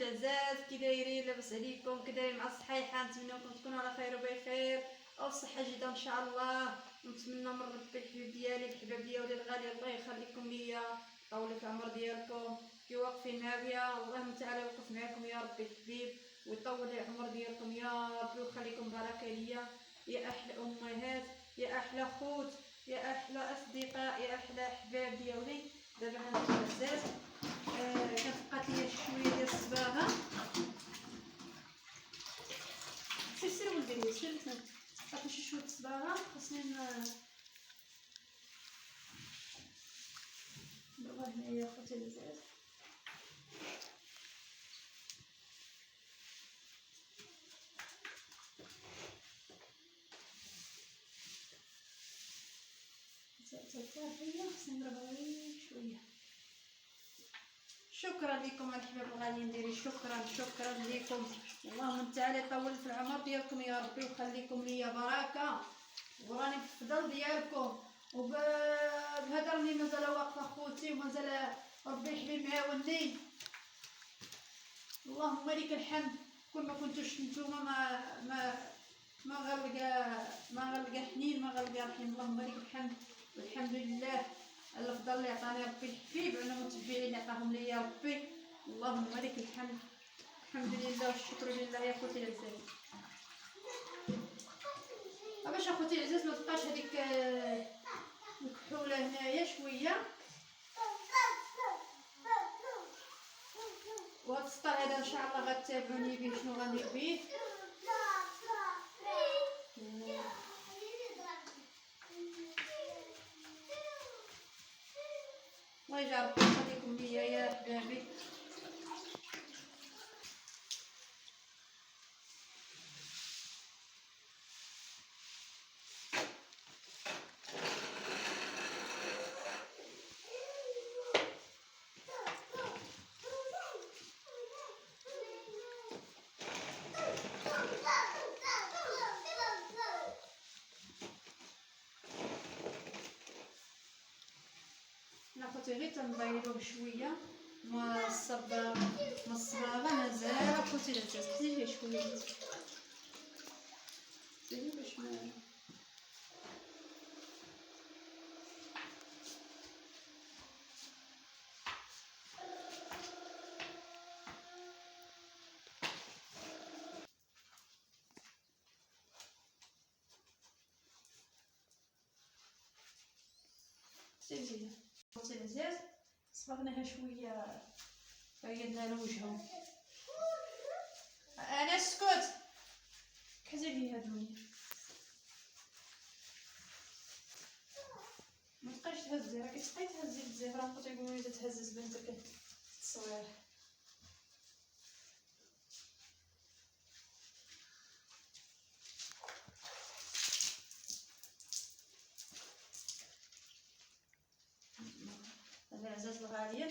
العزاز، كي دايرين؟ لاباس عليكم؟ كي دايرين مع الصحيحه؟ نتمنىكم تكونوا على خير وبخير او صحه جيده ان شاء الله. نتمنى من ربي الحبيب ديالي الحباب ديالي الغالي الله يخليكم ليا، طول في العمر ديالكم كي واقفين معايا، اللهم تعالى يوقف معاكم يا ربي الحبيب ويطول العمر ديالكم يا ربي ويخليكم بركه ليا، يا احلى امهات، يا احلى خوت، يا احلى اصدقاء، يا احلى احباب ديالي. دابا هانتوما العزاز كتبقات ليا شويه ديال الصباغه. سير ولدي سير، بقات لي شويه الصباغه خاصني نديروها هنايا خوتي العزاز. صافيه خاصني نضربها غير شويه. شكرا لكم الحباب الغاليين ديالي، شكرا لكم، اللهم تعالى يطول في العمر ديالكم يا ربي ويخليكم ليا بركه، وراني في الفضل ديالكم وبهذا راني مازال واقفه خوتي ومازال ربي الحبيب معاوني. اللهم لك الحمد. كون ما كنتوش نتوما ما غنلقى حنين، ما غنلقى رحيم. اللهم لك الحمد والحمد لله على الفضل اللي عطاني ربي الحبيب على المتبعين اللي عطاهم ليا ربي. اللهم لك الحمد، الحمد لله والشكر لله يا خوتي العزاز. باش اخوتي العزاز ما تبقاش هذيك الكحوله هنايا شويه، وهاد السطر هذا ان شاء الله غتتابعوني به شنو غندير به. الله يجعل ربي يخليكم ليا يا حبابي. خوتي غير تنبيضو بشويه ما الصباغه مازال خوتي العزاز، حتى شويه زيدي باش ما زيدي خوتي العزاز. صبغناها شويه بيضنا لوجههم. انا اسكت كذا لي هادوني ما تبقايش تهزي، راكي تبقاي تهزي بزاف، راه خوتي يقولوا لي تهزز بنتك التصوير. العزاز الغاليين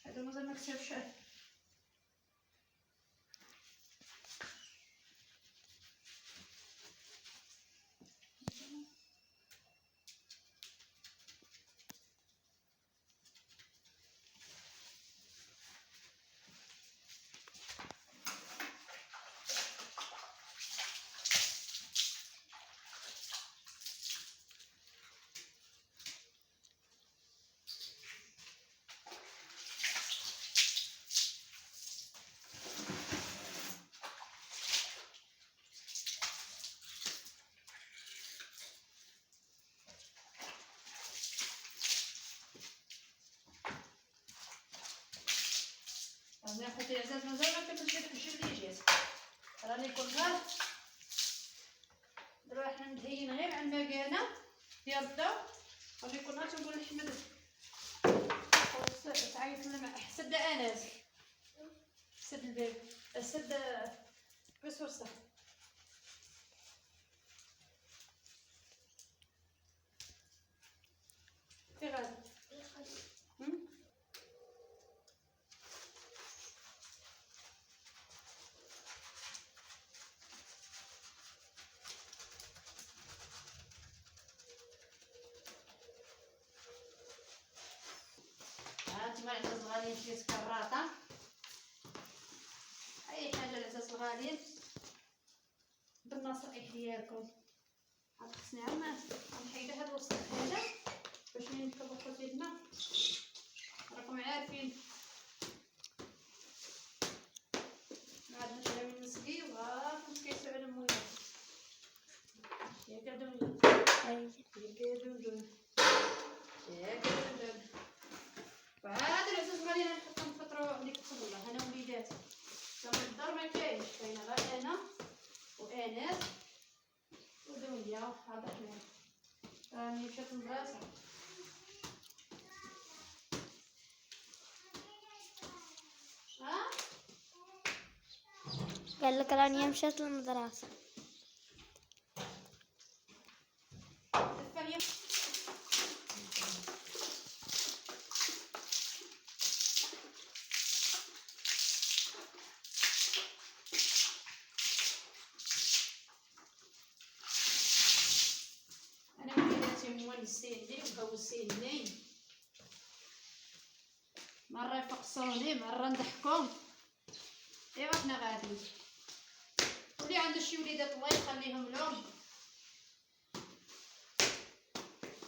هذا مازال ما كتبش. راني اخوتي العزاز مازال ما كتبش هذاك الشيء اللي جات، راني كنت دابا حنا مدهيين غير على المكانه ديال الضو غادي يكون غير تنقول لحمد تعيط لنا سد انس سد الباب سد بس ورصه في غادي هانتوما العزاز الغاليين شريت كراطه اي حاجه العزاز الغاليين بالنصائح ديالكم. عاد خصني عاد نحيد هاد الوسط هذا باش ملي نطبخو يدنا راكم عارفين ما عندناش لا من نسقي وغا كيسوي على المويه ياك دوله ياك دوله ياك دوله. وعاد العزاز الغاليين نحطو نفطرو ديك الطبله انا وليداتي كما الدار ما كاينش كاينه غير انا وانس ودنيا هذا حنا راني مشات المدرسه ها قال لك راني مشات للمدرسة. الفريق انا وليداتي مونسيني وهوسيني مره يفقصوني مره نضحكهم ايوا حنا غاديين واللي عنده شي وليدات الله يخليهم لهم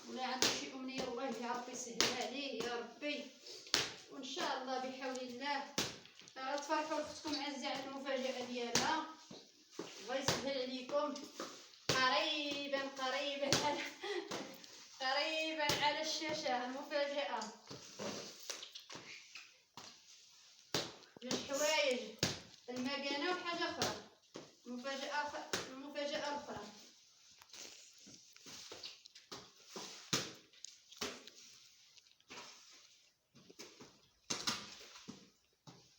واللي عنده شي امنيه الله يا ربي يسهلها عليه يا ربي وان شاء الله بحول الله تفرحوا لاختكم عزيزه على المفاجاه ديالها الله يسهل عليكم قريبا قريبا قريبا على الشاشه المفاجاه جوج حوايج المكانه وحاجه اخرى المفاجاه الاخرى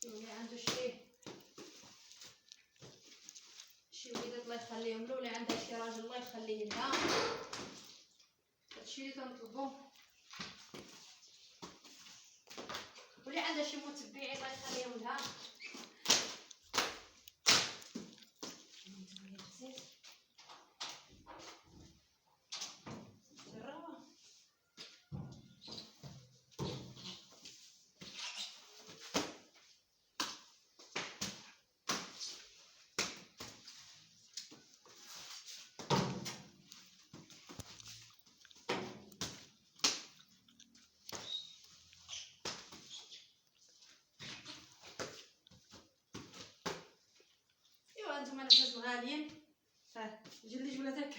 اللي عنده شي وليدات الله يخليهم له ولا عندها شي راجل الله يخليه لها هادشي اللي تنطلبو واللي عندها شي متبعين الله يخليهم لها هانتوما العزاز الغاليين جلي جولتك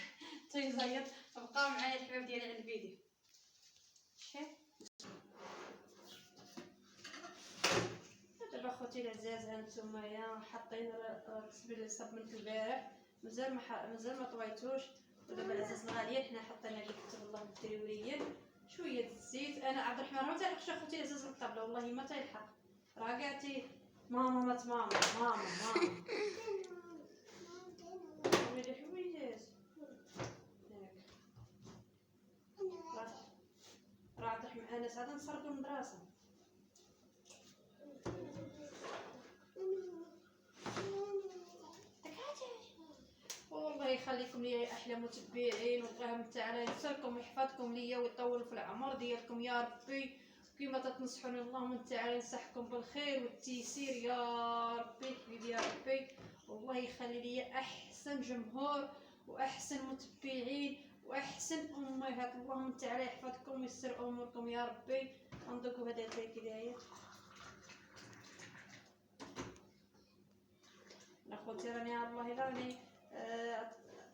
تيزيط بقاو معايا الحباب ديالي على الفيديو دابا خوتي العزاز هانتوما حاطين السبيل صبنت البارح مازال ما طويتوش ودابا العزاز الغاليين حنا حاطين عليه كتب الله بالدريوريين شويه الزيت. انا عبد الرحمن ما تيلحقش اخوتي العزاز من الطابله والله ما تيلحق راه كاع ماما ما ماما ويلي حويجات راه عبد الرحمن انا ساعه نصرفو المدرسه والله يخليكم ليا يا احلى متبعين والله تعالى يسركم ويحفظكم ليا ويطول في العمر ديالكم يا ربي كيما تتنصحوني اللهم تعالى ينصحكم بالخير والتيسير يا ربي حبيبي يا ربي والله يخلي ليا احسن جمهور واحسن متبعين واحسن امهات اللهم تعالى يحفظكم ويسر اموركم يا ربي. انضقوا هذا كداير اخوتي راني على الله الا راني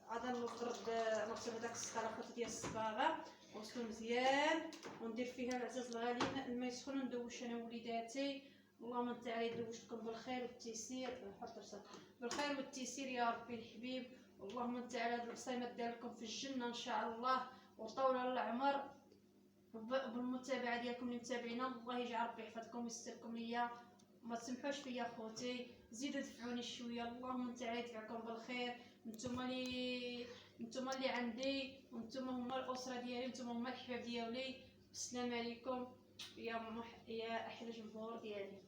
عاد نضرب نغسل هذاك السطر اخوتي ديال الصباغه ونغسلو مزيان وندير فيها العزاز الغاليين الماء يسخن وندوش انا وليداتي اللهم تعالى يدوشكم بالخير والتيسير بالخير والتيسير يا ربي الحبيب اللهم تعالى هاد البصيمات ديالكم في الجنه ان شاء الله وطول العمر بالمتابعه ديالكم اللي متابعينا. الله يجعل ربي يحفظكم ويستركم ليا، ما تسمحوش فيا خوتي، زيدوا دفعوني شويه. اللهم انت عاد يدفعكم بالخير. نتوما اللي عندي، وانتوما هما الاسره ديالي، نتوما هما الاحباب ديالي. السلام عليكم يا احلى جمهور ديالي.